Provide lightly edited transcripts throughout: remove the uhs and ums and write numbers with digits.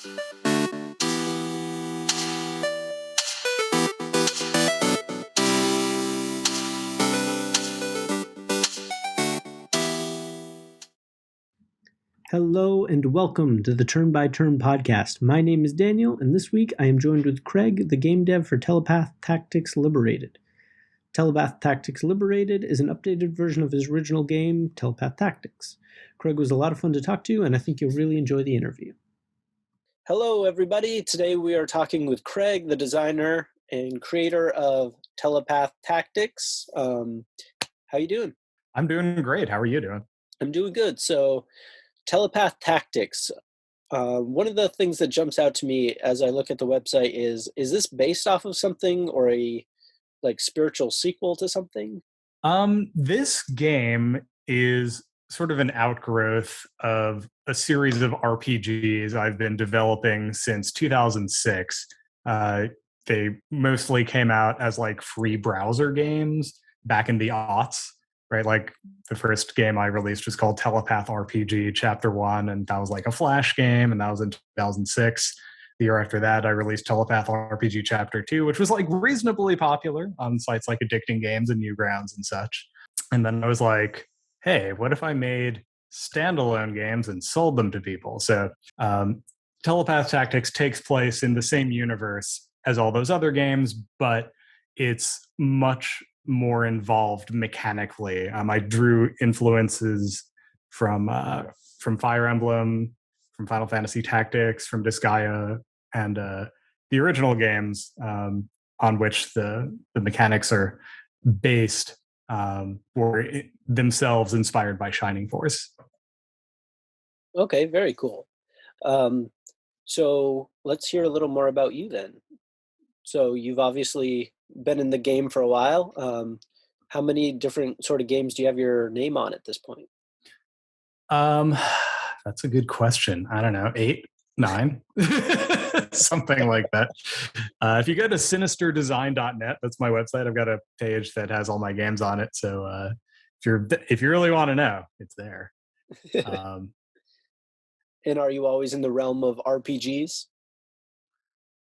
Hello and welcome to the Turn by Turn podcast. My name is Daniel, and this week I am joined with Craig, the game dev for Telepath Tactics Liberated. Telepath Tactics Liberated is an updated version of his original game, Telepath Tactics. Craig was a lot of fun to talk to, and I think you'll really enjoy the interview. Hello, everybody. Today we are talking with Craig, the designer and creator of Telepath Tactics. How you doing? I'm doing great. How are you doing? I'm doing good. So, Telepath Tactics. One of the things that jumps out to me as I look at the website is this based off of something or a spiritual sequel to something? This game is sort of an outgrowth of a series of RPGs I've been developing since 2006. They mostly came out as free browser games back in the aughts, right? Like the first game I released was called Telepath RPG Chapter 1, and that was a Flash game, and that was in 2006. The year after that, I released Telepath RPG Chapter 2, which was reasonably popular on sites like Addicting Games and Newgrounds and such. And then I was like, hey, what if I made standalone games and sold them to people? So Telepath Tactics takes place in the same universe as all those other games, but it's much more involved mechanically. I drew influences from Fire Emblem, from Final Fantasy Tactics, from Disgaea, and the original games on which the mechanics are based were themselves inspired by Shining Force. Okay, very cool. So let's hear a little more about you then. So you've obviously been in the game for a while. How many different sort of games do you have your name on at this point? That's a good question. I don't know, 8, 9, something like that. If you go to sinisterdesign.net, that's my website. I've got a page that has all my games on it. So if you really want to know, it's there. And are you always in the realm of RPGs?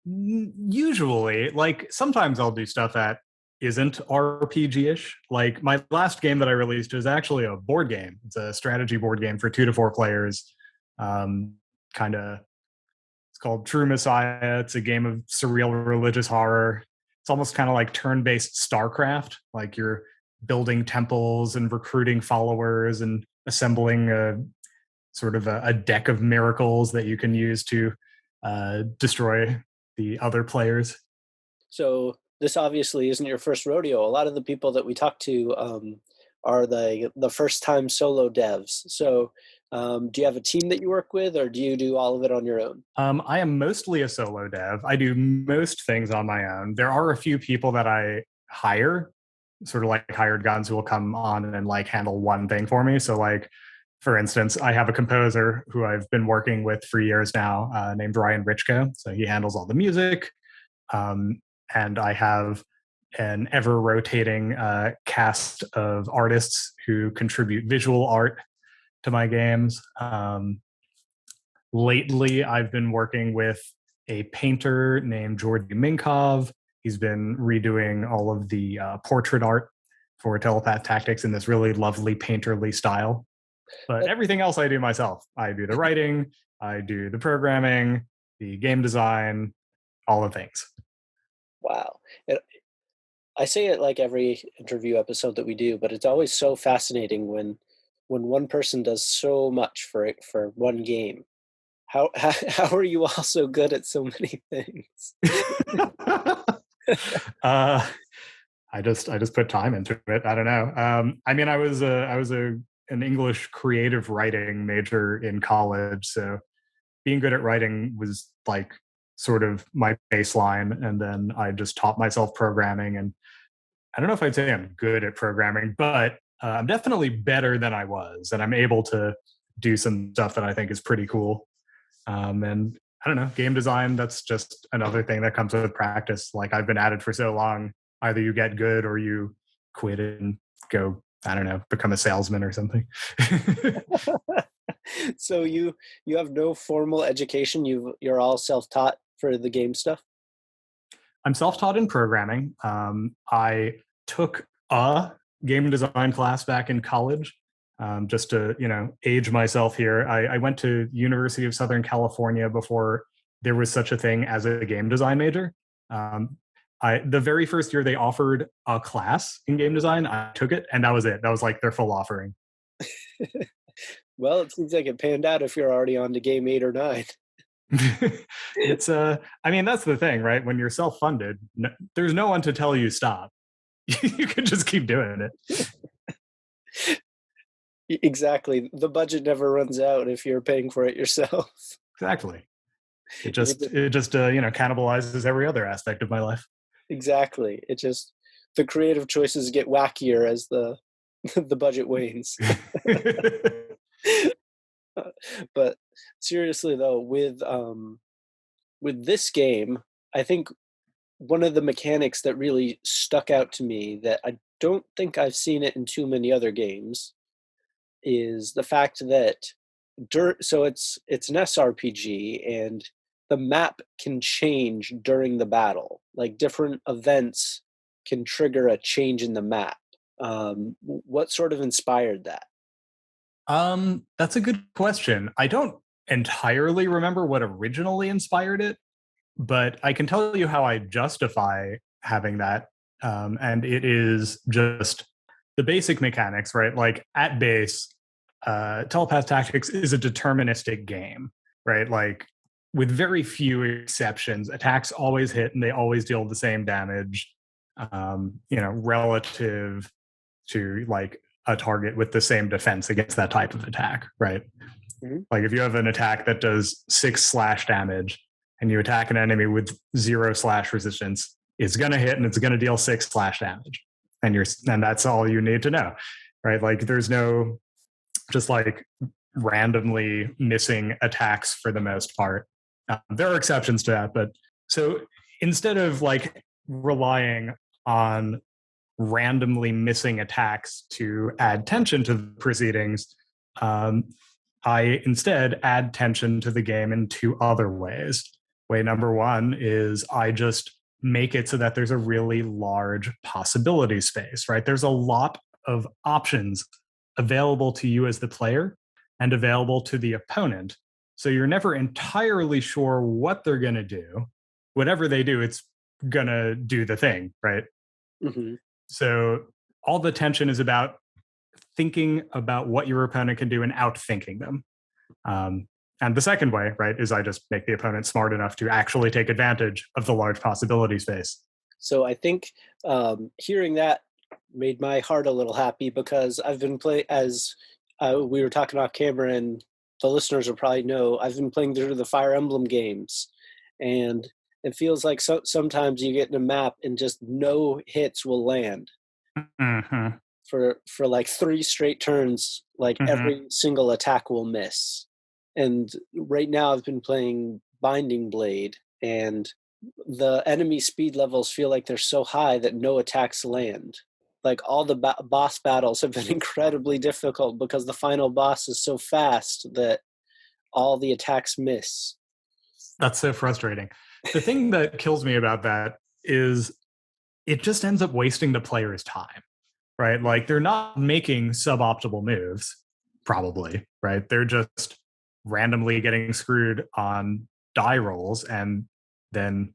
Usually, sometimes I'll do stuff that isn't RPG-ish. Like my last game that I released is actually a board game. It's a strategy board game for 2 to 4 players. It's called True Messiah. It's a game of surreal religious horror. It's almost kind of like turn-based StarCraft. Like you're building temples and recruiting followers and assembling a deck of miracles that you can use to destroy the other players. So this obviously isn't your first rodeo. A lot of the people that we talk to are the first-time solo devs. So do you have a team that you work with, or do you do all of it on your own? I am mostly a solo dev. I do most things on my own. There are a few people that I hire, sort of like hired guns who will come on and handle one thing for me. So for instance, I have a composer who I've been working with for years now named Ryan Richko. So he handles all the music. And I have an ever-rotating cast of artists who contribute visual art to my games. Lately, I've been working with a painter named Georgi Minkov. He's been redoing all of the portrait art for Telepath Tactics in this really lovely painterly style. But everything else I do myself. I do the writing, I do the programming, the game design, all the things. Wow. I say it like every interview episode that we do, but it's always so fascinating when one person does so much for one game. How are you all so good at so many things? I just put time into it. I don't know. I was an English creative writing major in college, so being good at writing was sort of my baseline, and then I just taught myself programming. And I don't know if I'd say I'm good at programming, but I'm definitely better than I was, and I'm able to do some stuff that I think is pretty cool. And I don't know, game design, that's just another thing that comes with practice. I've been at it for so long, either you get good or you quit and go, I don't know, become a salesman or something. So you have no formal education. You're all self-taught for the game stuff. I'm self-taught in programming. I took a game design class back in college, just to age myself here. I went to University of Southern California before there was such a thing as a game design major. The very first year they offered a class in game design, I took it, and that was it. That was like their full offering. Well, it seems like it panned out if you're already on to game 8 or 9. It's I mean, that's the thing, right? When you're self-funded, there's no one to tell you stop. You can just keep doing it. Exactly. The budget never runs out if you're paying for it yourself. Exactly. It just cannibalizes every other aspect of my life. Exactly. The creative choices get wackier as the the budget wanes. But seriously though, with this game, I think one of the mechanics that really stuck out to me that I don't think I've seen it in too many other games is the fact that so it's an SRPG, and the map can change during the battle. Like different events can trigger a change in the map. What sort of inspired that? That's a good question. I don't entirely remember what originally inspired it, but I can tell you how I justify having that. And it is just the basic mechanics, right? Like at base, Telepath Tactics is a deterministic game, right? Like with very few exceptions, attacks always hit and they always deal the same damage, relative to like a target with the same defense against that type of attack, right? Mm-hmm. Like if you have an attack that does 6 slash damage and you attack an enemy with 0 slash resistance, it's going to hit and it's going to deal 6 slash damage. And that's all you need to know, right? Like there's no just like randomly missing attacks for the most part. There are exceptions to that, but so instead of like relying on randomly missing attacks to add tension to the proceedings, I instead add tension to the game in 2 other ways. Way number 1 is I just make it so that there's a really large possibility space, right? There's a lot of options available to you as the player and available to the opponent. So you're never entirely sure what they're going to do. Whatever they do, it's going to do the thing, right? Mm-hmm. So all the tension is about thinking about what your opponent can do and outthinking them. And the second way, right, is I just make the opponent smart enough to actually take advantage of the large possibility space. So I think hearing that made my heart a little happy, because I've been playing, as we were talking off camera, and the listeners will probably know, I've been playing through the Fire Emblem games, and it feels like sometimes you get in a map and just no hits will land. Mm-hmm. For like 3 straight turns, like every single attack will miss. And right now I've been playing Binding Blade, and the enemy speed levels feel like they're so high that no attacks land. Like all the boss battles have been incredibly difficult because the final boss is so fast that all the attacks miss. That's so frustrating. The thing that kills me about that is it just ends up wasting the player's time, right? Like they're not making suboptimal moves, probably, right? They're just randomly getting screwed on die rolls, and then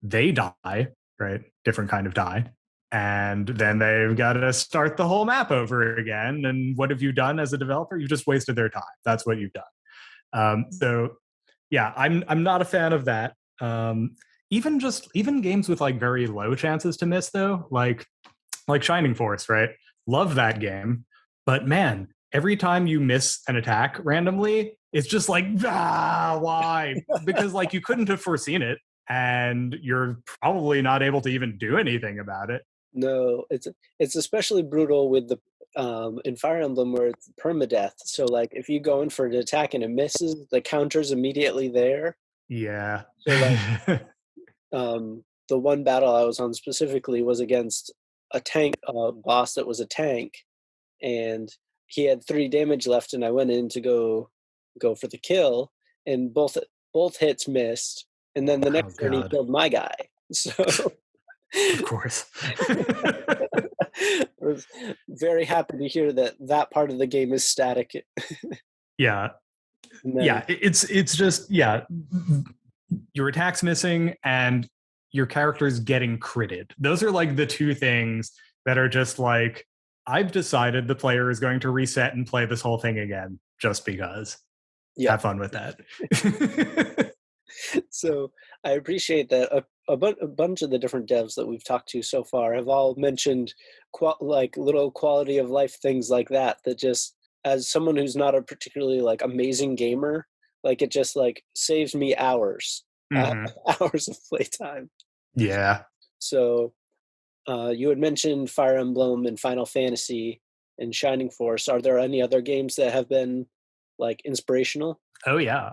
they die, right? Different kind of die. And then they've got to start the whole map over again. And what have you done as a developer? You've just wasted their time. That's what you've done. So yeah, I'm not a fan of that. Even games with like very low chances to miss though, like Shining Force, right? Love that game. But man, every time you miss an attack randomly, it's just like, why? Because like you couldn't have foreseen it, and you're probably not able to even do anything about it. No, it's especially brutal with the in Fire Emblem, where it's permadeath. So like if you go in for an attack and it misses, the counter's immediately there. Yeah. So like the one battle I was on specifically was against a tank boss that was a tank, and he had 3 damage left, and I went in to go go for the kill, and both hits missed. And then the next turn, he killed my guy. So, of course, I was very happy to hear that part of the game is static. Yeah. Then, yeah, it's just your attack's missing and your character's getting critted. Those are like the two things that are just like, I've decided the player is going to reset and play this whole thing again just because. Yeah. Have fun with that. So I appreciate that a bunch of the different devs that we've talked to so far have all mentioned like little quality of life things like that just, as someone who's not a particularly like amazing gamer, like it just like saves me hours hours of playtime. Yeah. So you had mentioned Fire Emblem and Final Fantasy and Shining Force. Are there any other games that have been like inspirational? Oh yeah.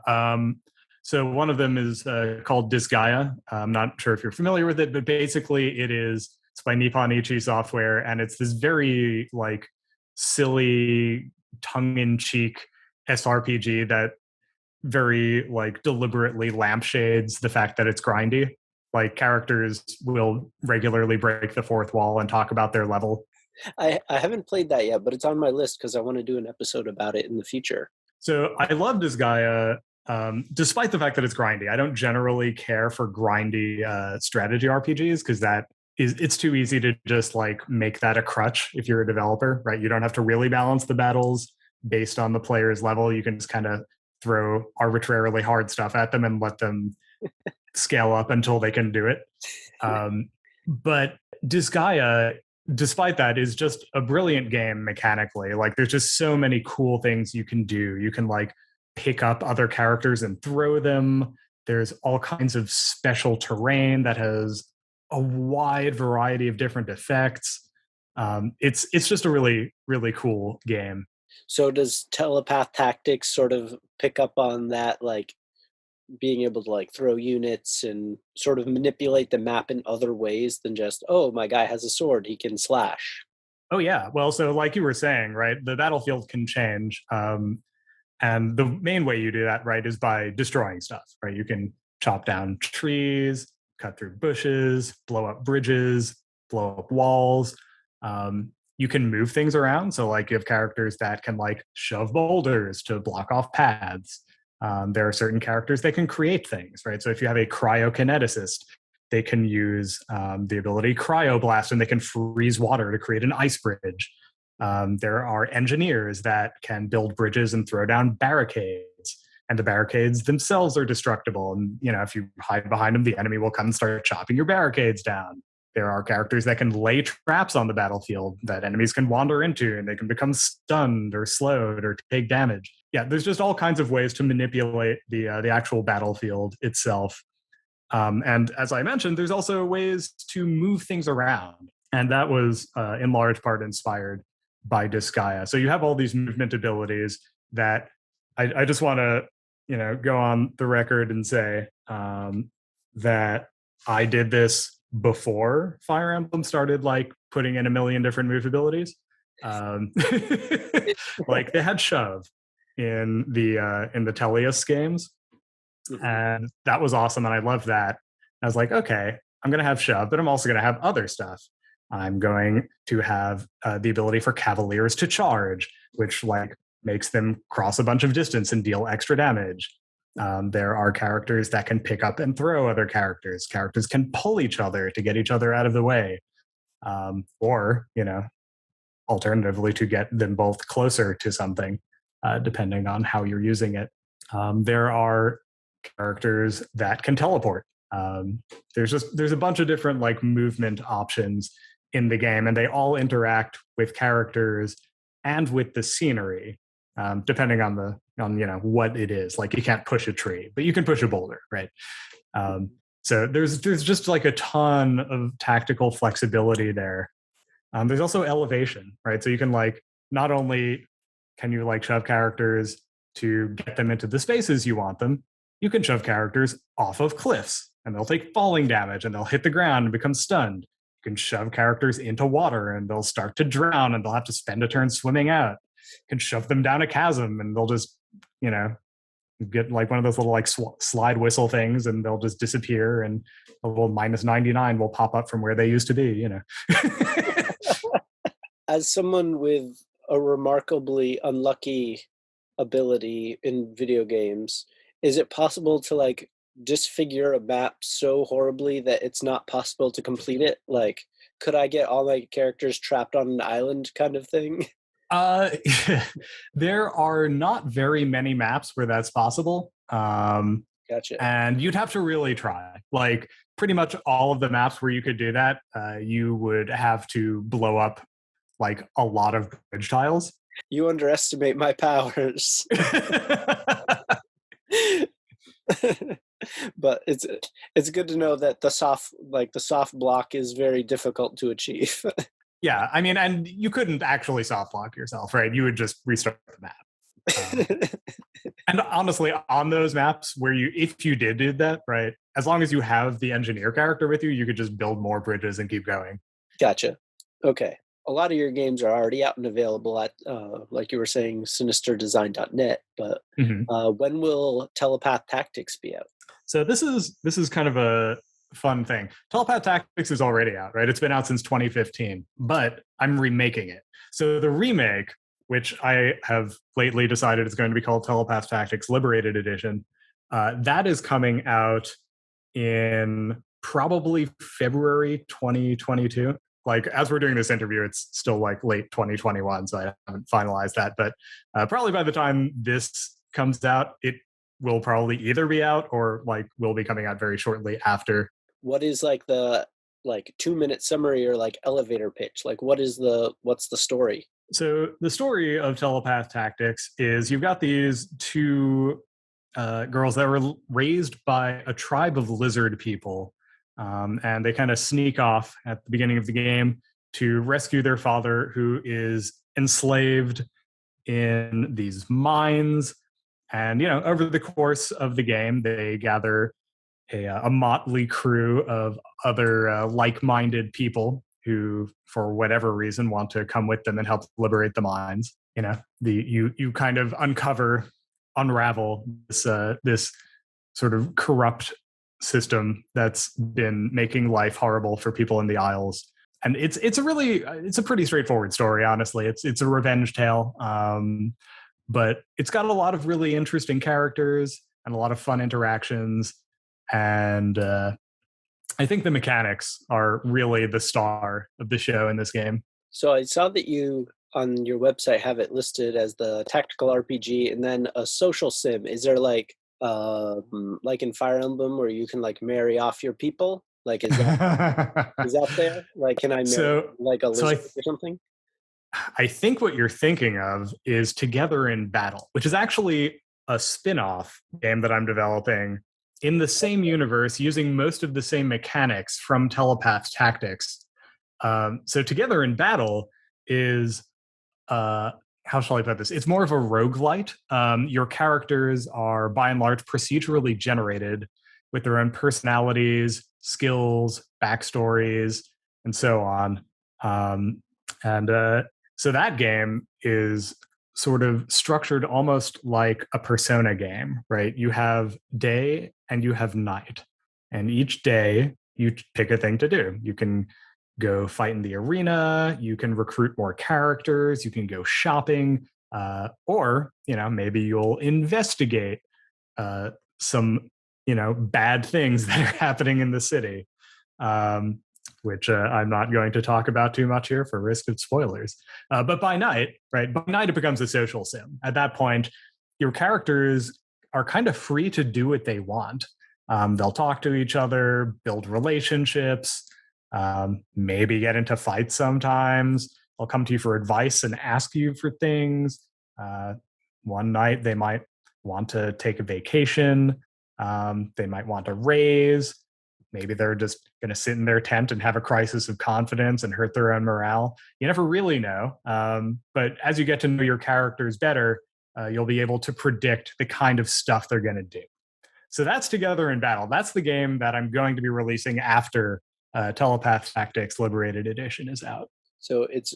So one of them is called Disgaea. I'm not sure if you're familiar with it, but basically it's by Nippon Ichi Software, and it's this very like silly, tongue-in-cheek SRPG that very like deliberately lampshades the fact that it's grindy. Like characters will regularly break the fourth wall and talk about their level. I haven't played that yet, but it's on my list because I want to do an episode about it in the future. So I love Disgaea, despite the fact that it's grindy. I don't generally care for grindy strategy RPGs because it's too easy to just like make that a crutch if you're a developer, right? You don't have to really balance the battles based on the player's level. You can just kind of throw arbitrarily hard stuff at them and let them scale up until they can do it. But Disgaea, despite that, is just a brilliant game mechanically. Like there's just so many cool things you can do. You can like pick up other characters and throw them. There's all kinds of special terrain that has a wide variety of different effects. It's just a really, really cool game. So does Telepath Tactics sort of pick up on that, like being able to like throw units and sort of manipulate the map in other ways than just, oh, my guy has a sword, he can slash? Oh yeah. Well, so like you were saying, right, the battlefield can change. And the main way you do that, right, is by destroying stuff, right? You can chop down trees, cut through bushes, blow up bridges, blow up walls. You can move things around. So like you have characters that can like shove boulders to block off paths. There are certain characters that can create things, right? So if you have a cryokineticist, they can use the ability cryoblast and they can freeze water to create an ice bridge. There are engineers that can build bridges and throw down barricades, and the barricades themselves are destructible. And if you hide behind them, the enemy will come and start chopping your barricades down. There are characters that can lay traps on the battlefield that enemies can wander into, and they can become stunned or slowed or take damage. Yeah, there's just all kinds of ways to manipulate the actual battlefield itself. And as I mentioned, there's also ways to move things around. And that was in large part inspired by Disgaea. So you have all these movement abilities that I just want to, go on the record and say that I did this before Fire Emblem started like putting in a million different move abilities. Like they had shove in the Teleus games. And that was awesome. And I loved that. I was like, okay, I'm going to have shove, but I'm also going to have other stuff. I'm going to have the ability for cavaliers to charge, which like makes them cross a bunch of distance and deal extra damage. There are characters that can pick up and throw other characters. Characters can pull each other to get each other out of the way. Or, alternatively to get them both closer to something, depending on how you're using it. There are characters that can teleport. There's a bunch of different like movement options in the game, and they all interact with characters and with the scenery, depending on what it is. Like you can't push a tree, but you can push a boulder, right? So there's just like a ton of tactical flexibility there. There's also elevation, right? So you can like not only can you like shove characters to get them into the spaces you want them, you can shove characters off of cliffs and they'll take falling damage and they'll hit the ground and become stunned. You can shove characters into water and they'll start to drown and they'll have to spend a turn swimming out. You can shove them down a chasm and they'll just, You get like one of those little like slide whistle things, and they'll just disappear, and a little -99 will pop up from where they used to be. As someone with a remarkably unlucky ability in video games, is it possible to like disfigure a map so horribly that it's not possible to complete it? Like, could I get all my characters trapped on an island kind of thing? Uh, there are not very many maps where that's possible. Gotcha. And you'd have to really try. Like pretty much all of the maps where you could do that, you would have to blow up like a lot of bridge tiles. You underestimate my powers. But it's good to know that the soft block is very difficult to achieve. Yeah, I mean, and you couldn't actually soft block yourself, right? You would just restart the map. And honestly, on those maps where if you did do that, right, as long as you have the engineer character with you, you could just build more bridges and keep going. Gotcha. Okay. A lot of your games are already out and available at, like you were saying, sinisterdesign.net, but when will Telepath Tactics be out? So this is kind of a fun thing. Telepath Tactics is already out, right? It's been out since 2015, but I'm remaking it. So the remake, which I have lately decided is going to be called Telepath Tactics Liberated Edition, that is coming out in probably February 2022. Like, as we're doing this interview, it's still like late 2021, so I haven't finalized that. But probably by the time this comes out, it will probably either be out or like will be coming out very shortly after. What is like the 2-minute summary or like elevator pitch? Like, what's the story? So the story of Telepath Tactics is you've got these two girls that were raised by a tribe of lizard people, and they kind of sneak off at the beginning of the game to rescue their father, who is enslaved in these mines. And over the course of the game, they gather a motley crew of other like-minded people who, for whatever reason, want to come with them and help liberate the mines. You kind of unravel this sort of corrupt system that's been making life horrible for people in the Isles. And it's a pretty straightforward story, honestly. It's a revenge tale, but it's got a lot of really interesting characters and a lot of fun interactions. And I think the mechanics are really the star of the show in this game. So I saw that you, on your website, have it listed as the tactical RPG and then a social sim. Is there like in Fire Emblem where you can like marry off your people? Like, is that there? Like, can I marry like a lizard or something? I think what you're thinking of is Together in Battle, which is actually a spin-off game that I'm developing in the same universe using most of the same mechanics from Telepath Tactics. So Together in Battle is, how shall I put this? It's more of a roguelite. Your characters are, by and large, procedurally generated with their own personalities, skills, backstories, and so on. So that game is sort of structured almost like a Persona game, right? You have day and you have night. And each day you pick a thing to do. You can go fight in the arena, you can recruit more characters, you can go shopping, or, maybe you'll investigate some, bad things that are happening in the city. Which I'm not going to talk about too much here for risk of spoilers. But by night, it becomes a social sim. At that point, your characters are kind of free to do what they want. They'll talk to each other, build relationships, maybe get into fights sometimes. They'll come to you for advice and ask you for things. One night, they might want to take a vacation. They might want a raise. Maybe they're just going to sit in their tent and have a crisis of confidence and hurt their own morale. You never really know. But as you get to know your characters better, you'll be able to predict the kind of stuff they're going to do. So that's Together in Battle. That's the game that I'm going to be releasing after Telepath Tactics Liberated Edition is out. So it's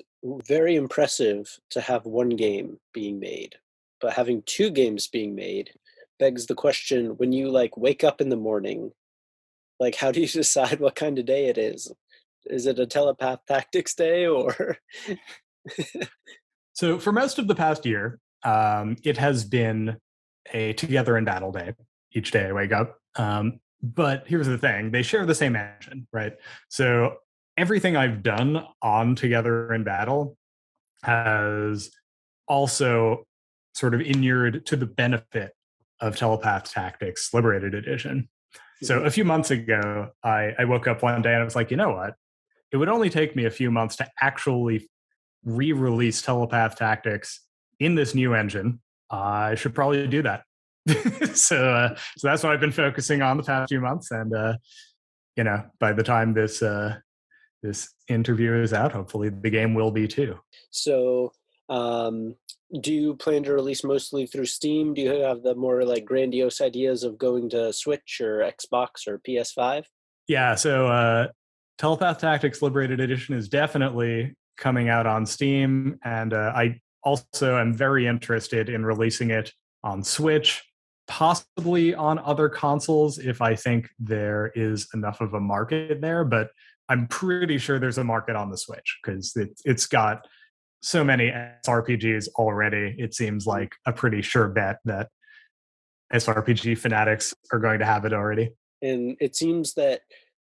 very impressive to have one game being made, but having two games being made, begs the question, when you like wake up in the morning, like how do you decide what kind of day it is? Is it a Telepath Tactics day or? So for most of the past year, it has been a Together in Battle day. Each day I wake up. But here's the thing, they share the same engine, right? So everything I've done on Together in Battle has also sort of inured to the benefit of Telepath Tactics Liberated Edition. So a few months ago, I woke up one day and I was like, you know what? It would only take me a few months to actually re-release Telepath Tactics in this new engine. I should probably do that. So that's what I've been focusing on the past few months, and by the time this interview is out, hopefully the game will be too. So, do you plan to release mostly through Steam? Do you have the more like grandiose ideas of going to Switch or Xbox or PS5? Yeah, so Telepath Tactics Liberated Edition is definitely coming out on Steam, and I also am very interested in releasing it on Switch, possibly on other consoles if I think there is enough of a market there, but I'm pretty sure there's a market on the Switch because it's got so many SRPGs already. It seems like a pretty sure bet that SRPG fanatics are going to have it already. And it seems that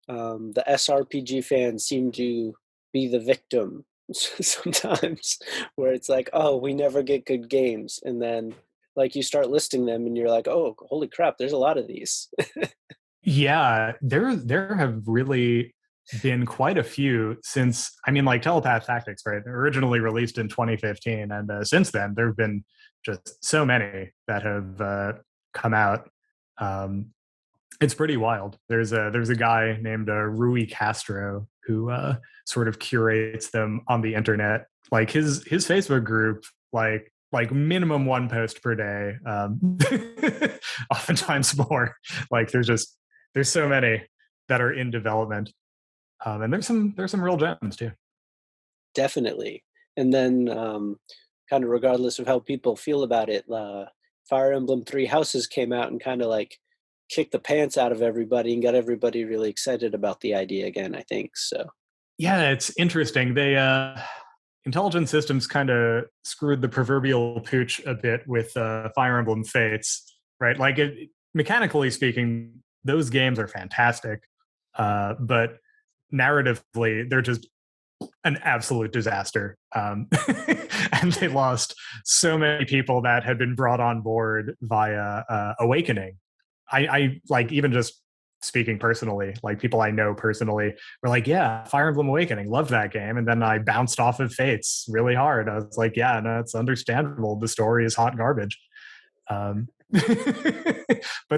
the SRPG fans seem to be the victim sometimes, where it's like, oh, we never get good games. And then like you start listing them and you're like, oh, holy crap, there's a lot of these. Yeah, there have really been quite a few since, I mean, like Telepath Tactics, right? Originally released in 2015. And since then, there have been just so many that have come out. It's pretty wild. There's a guy named Rui Castro who sort of curates them on the internet. Like his Facebook group, like minimum one post per day, oftentimes more. Like there's so many that are in development, and there's some real gems too. Definitely. And then kind of regardless of how people feel about it, Fire Emblem Three Houses came out and kind of like kicked the pants out of everybody and got everybody really excited about the idea again, I think. So yeah, it's interesting. They Intelligent Systems kind of screwed the proverbial pooch a bit with Fire Emblem Fates, right? Like mechanically speaking, those games are fantastic, but narratively, they're just an absolute disaster. And they lost so many people that had been brought on board via Awakening. I like, even just speaking personally, like people I know personally were like, yeah, Fire Emblem Awakening, loved that game. And then I bounced off of Fates really hard. I was like, yeah, no, it's understandable. The story is hot garbage. But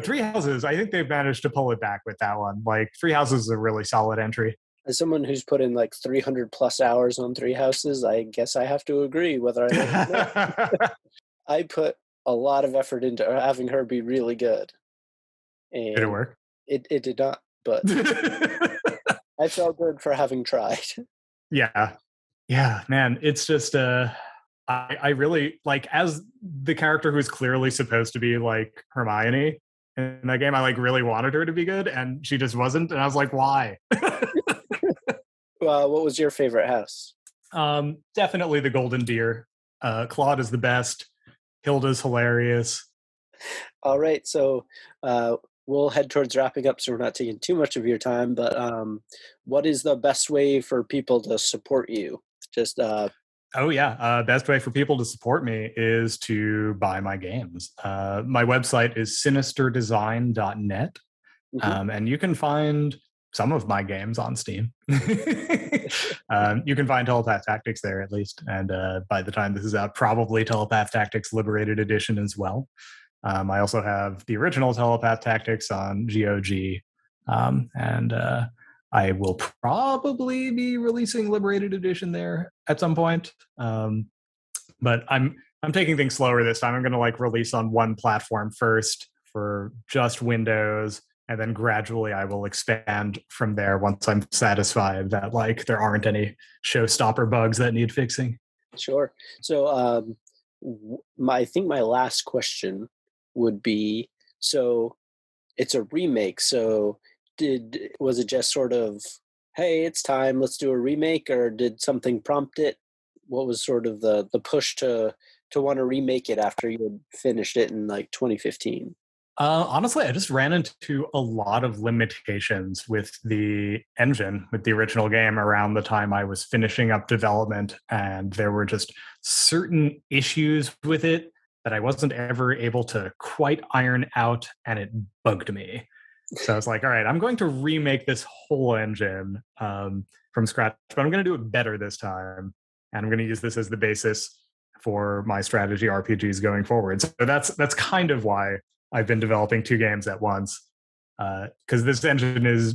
Three Houses, I think they've managed to pull it back with that one. Like Three Houses is a really solid entry. As someone who's put in like 300 plus hours on Three Houses, I guess I have to agree whether I I put a lot of effort into having her be really good. And did it work? It did not, but I felt good for having tried. Yeah, man, it's just I really like, as the character who's clearly supposed to be like Hermione in that game, I like really wanted her to be good, and she just wasn't, and I was like, why? What was your favorite house? Definitely the Golden Deer. Claude is the best. Hilda's hilarious. All right, so we'll head towards wrapping up, so we're not taking too much of your time. But what is the best way for people to support you? Just best way for people to support me is to buy my games. My website is sinisterdesign.net, and you can find some of my games on Steam. You can find Telepath Tactics there at least, and by the time this is out, probably Telepath Tactics Liberated Edition as well. I also have the original Telepath Tactics on GOG, and I will probably be releasing Liberated Edition there at some point. But I'm taking things slower this time. I'm going to like release on one platform first for just Windows, and then gradually I will expand from there once I'm satisfied that like there aren't any showstopper bugs that need fixing. Sure. So I think my last question would be, So it's a remake. So was it just sort of, hey, it's time, let's do a remake, or did something prompt it? What was sort of the push to want to remake it after you had finished it in like 2015? Honestly, I just ran into a lot of limitations with the engine, with the original game around the time I was finishing up development. And there were just certain issues with it that I wasn't ever able to quite iron out, and it bugged me. So I was like, all right, I'm going to remake this whole engine from scratch, but I'm going to do it better this time. And I'm going to use this as the basis for my strategy RPGs going forward. So that's kind of why I've been developing 2 games at once, because this engine is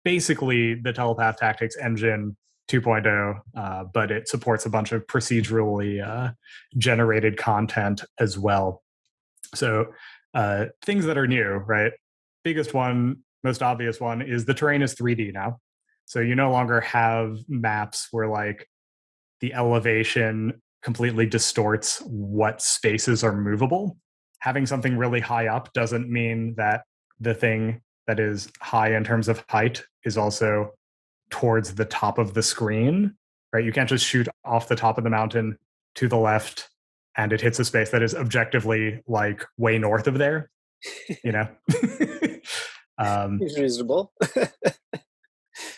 basically the Telepath Tactics engine 2.0, but it supports a bunch of procedurally generated content as well. So things that are new, right? Biggest one, most obvious one is the terrain is 3D now. So you no longer have maps where like the elevation completely distorts what spaces are movable. Having something really high up doesn't mean that the thing that is high in terms of height is also towards the top of the screen, right? You can't just shoot off the top of the mountain to the left and it hits a space that is objectively like way north of there, you know? It's reasonable.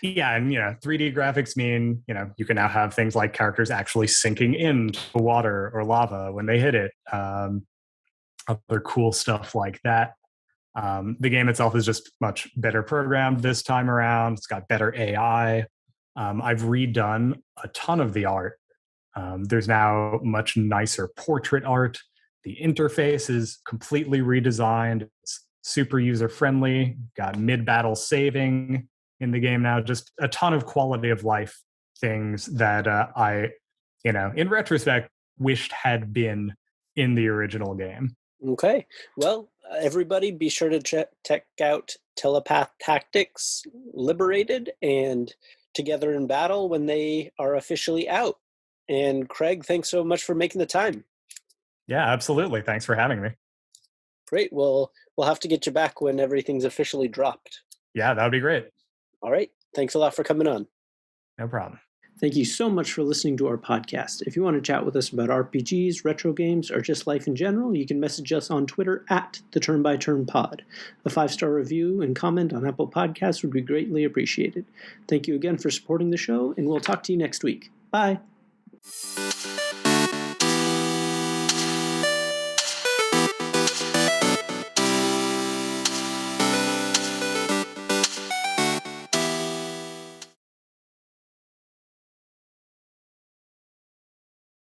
Yeah, and 3D graphics mean you can now have things like characters actually sinking into water or lava when they hit it. Other cool stuff like that. The game itself is just much better programmed this time around. It's got better AI. I've redone a ton of the art. There's now much nicer portrait art. The interface is completely redesigned. It's super user friendly. Got mid-battle saving in the game now. Just a ton of quality of life things that I, in retrospect, wished had been in the original game. Okay. Well, everybody be sure to check out Telepath Tactics Liberated and Together in Battle when they are officially out. And Craig, thanks so much for making the time. Yeah, absolutely. Thanks for having me. Great. Well, we'll have to get you back when everything's officially dropped. Yeah, that would be great. All right. Thanks a lot for coming on. No problem. Thank you so much for listening to our podcast. If you want to chat with us about RPGs, retro games, or just life in general, you can message us on Twitter at the Turn by Turn Pod. A 5-star review and comment on Apple Podcasts would be greatly appreciated. Thank you again for supporting the show, and we'll talk to you next week. Bye.